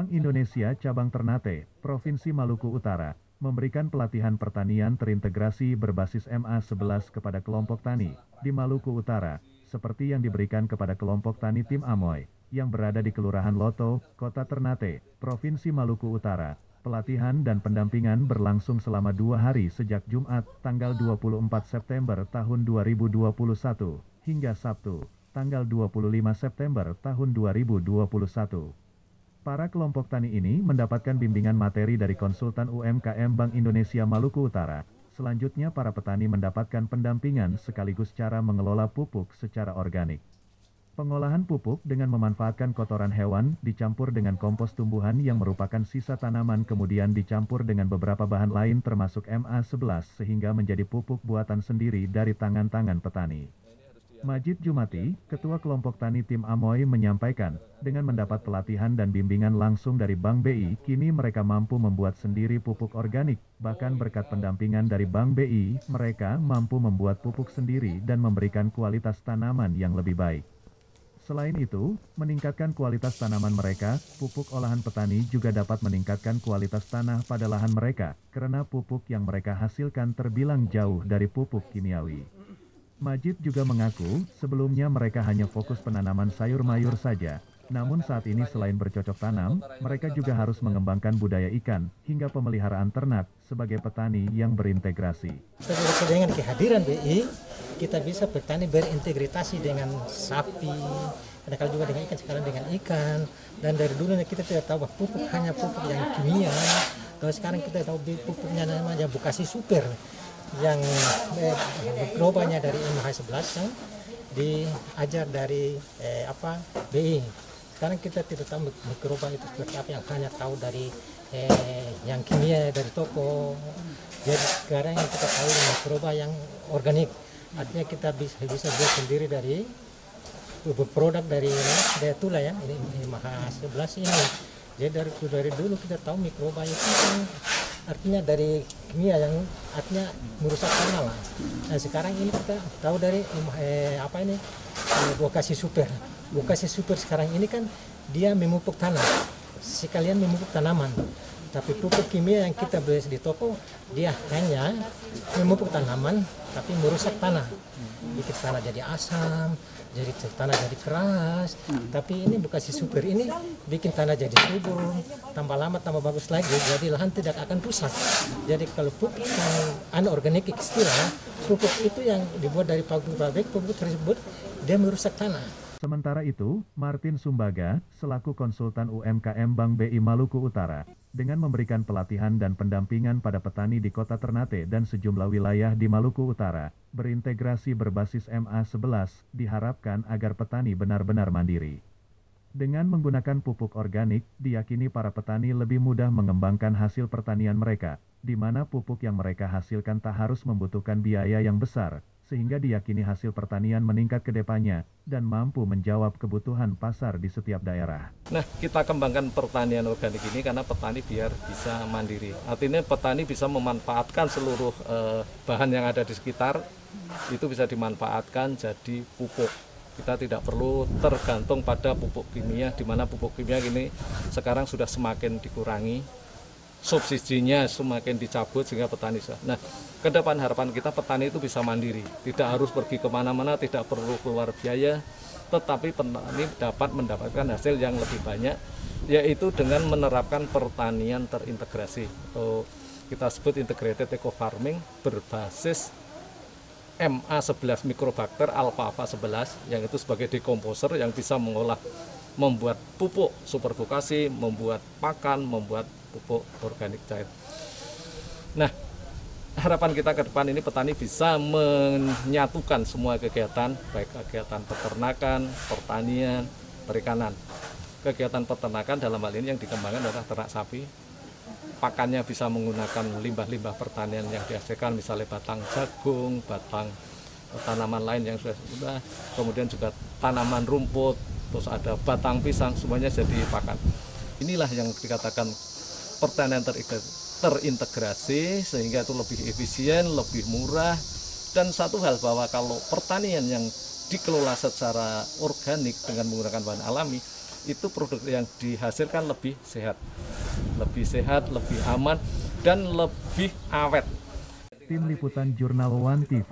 Bank Indonesia Cabang Ternate, Provinsi Maluku Utara, memberikan pelatihan pertanian terintegrasi berbasis MA11 kepada kelompok tani di Maluku Utara, seperti yang diberikan kepada kelompok tani Tim Amoy, yang berada di Kelurahan Loto, Kota Ternate, Provinsi Maluku Utara. Pelatihan dan pendampingan berlangsung selama 2 hari sejak Jumat, tanggal 24 September tahun 2021, hingga Sabtu, tanggal 25 September tahun 2021. Para kelompok tani ini mendapatkan bimbingan materi dari konsultan UMKM Bank Indonesia Maluku Utara. Selanjutnya para petani mendapatkan pendampingan sekaligus cara mengelola pupuk secara organik. Pengolahan pupuk dengan memanfaatkan kotoran hewan dicampur dengan kompos tumbuhan yang merupakan sisa tanaman kemudian dicampur dengan beberapa bahan lain termasuk MA11 sehingga menjadi pupuk buatan sendiri dari tangan-tangan petani. Majid Jumati, Ketua Kelompok Tani Tim Amoy menyampaikan, dengan mendapat pelatihan dan bimbingan langsung dari Bank BI, kini mereka mampu membuat sendiri pupuk organik. Bahkan berkat pendampingan dari Bank BI, mereka mampu membuat pupuk sendiri dan memberikan kualitas tanaman yang lebih baik. Selain itu, meningkatkan kualitas tanaman mereka, pupuk olahan petani juga dapat meningkatkan kualitas tanah pada lahan mereka, karena pupuk yang mereka hasilkan terbilang jauh dari pupuk kimiawi. Majid juga mengaku, sebelumnya mereka hanya fokus penanaman sayur mayur saja. Namun saat ini selain bercocok tanam, mereka juga harus mengembangkan budaya ikan, hingga pemeliharaan ternak, sebagai petani yang berintegrasi. Dengan kehadiran BI, kita bisa bertani berintegrasi dengan sapi, kadang-kadang juga dengan ikan, sekarang dengan ikan. Dan dari dulu kita tidak tahu bahwa pupuk hanya pupuk yang kimia, kalau sekarang kita tahu pupuknya namanya Bukasi Super, yang mikrobanya dari MH11 yang diajar dari BI. Sekarang kita tidak tahu mikroba itu seperti apa, yang hanya tahu dari yang kimia dari toko. Jadi sekarang yang kita tahu mikroba yang organik, artinya kita bisa buat sendiri dari produk dari tula ya, ini MH11 ini. Jadi dari dulu kita tahu mikroba itu kan artinya dari kimia yang artinya merusak tanah lah. Nah sekarang ini kita tahu dari Bukasi Super. Bukasi Super sekarang ini kan dia memupuk tanah, sekalian memupuk tanaman. Tapi pupuk kimia yang kita beli di toko, dia hanya memupuk tanaman tapi merusak tanah. Bikin tanah jadi asam, jadi tanah jadi keras. Tapi ini Bukasi Super ini bikin tanah jadi subur, tambah lama tambah bagus lagi, jadi lahan tidak akan rusak. Jadi kalau pupuk yang anorganik istilah, pupuk itu yang dibuat dari pabrik, pupuk tersebut dia merusak tanah. Sementara itu, Martin Sumbaga, selaku konsultan UMKM Bank BI Maluku Utara, dengan memberikan pelatihan dan pendampingan pada petani di Kota Ternate dan sejumlah wilayah di Maluku Utara, berintegrasi berbasis MA11, diharapkan agar petani benar-benar mandiri. Dengan menggunakan pupuk organik, diyakini para petani lebih mudah mengembangkan hasil pertanian mereka, di mana pupuk yang mereka hasilkan tak harus membutuhkan biaya yang besar, sehingga diyakini hasil pertanian meningkat ke depannya dan mampu menjawab kebutuhan pasar di setiap daerah. Nah, kita kembangkan pertanian organik ini karena petani biar bisa mandiri. Artinya petani bisa memanfaatkan seluruh bahan yang ada di sekitar, itu bisa dimanfaatkan jadi pupuk. Kita tidak perlu tergantung pada pupuk kimia, di mana pupuk kimia ini sekarang sudah semakin dikurangi, subsidinya semakin dicabut sehingga petani bisa. Nah, ke depan harapan kita petani itu bisa mandiri, tidak harus pergi kemana-mana, tidak perlu keluar biaya, tetapi petani dapat mendapatkan hasil yang lebih banyak, yaitu dengan menerapkan pertanian terintegrasi atau kita sebut integrated eco farming berbasis MA11 Microbacter alfalfa 11 yang itu sebagai decomposer yang bisa mengolah, membuat pupuk super Bukasi, membuat pakan, membuat pupuk organik cair. Nah, harapan kita ke depan ini petani bisa menyatukan semua kegiatan, baik kegiatan peternakan, pertanian, perikanan. Kegiatan peternakan dalam hal ini yang dikembangkan adalah ternak sapi. Pakannya bisa menggunakan limbah-limbah pertanian yang dihasilkan, misalnya batang jagung, batang tanaman lain yang sudah, kemudian juga tanaman rumput, terus ada batang pisang, semuanya jadi pakan. Inilah yang dikatakan pertanian terintegrasi, sehingga itu lebih efisien, lebih murah. Dan satu hal bahwa kalau pertanian yang dikelola secara organik dengan menggunakan bahan alami, itu produk yang dihasilkan lebih sehat, lebih aman, dan lebih awet. Tim Liputan Jurnal One TV.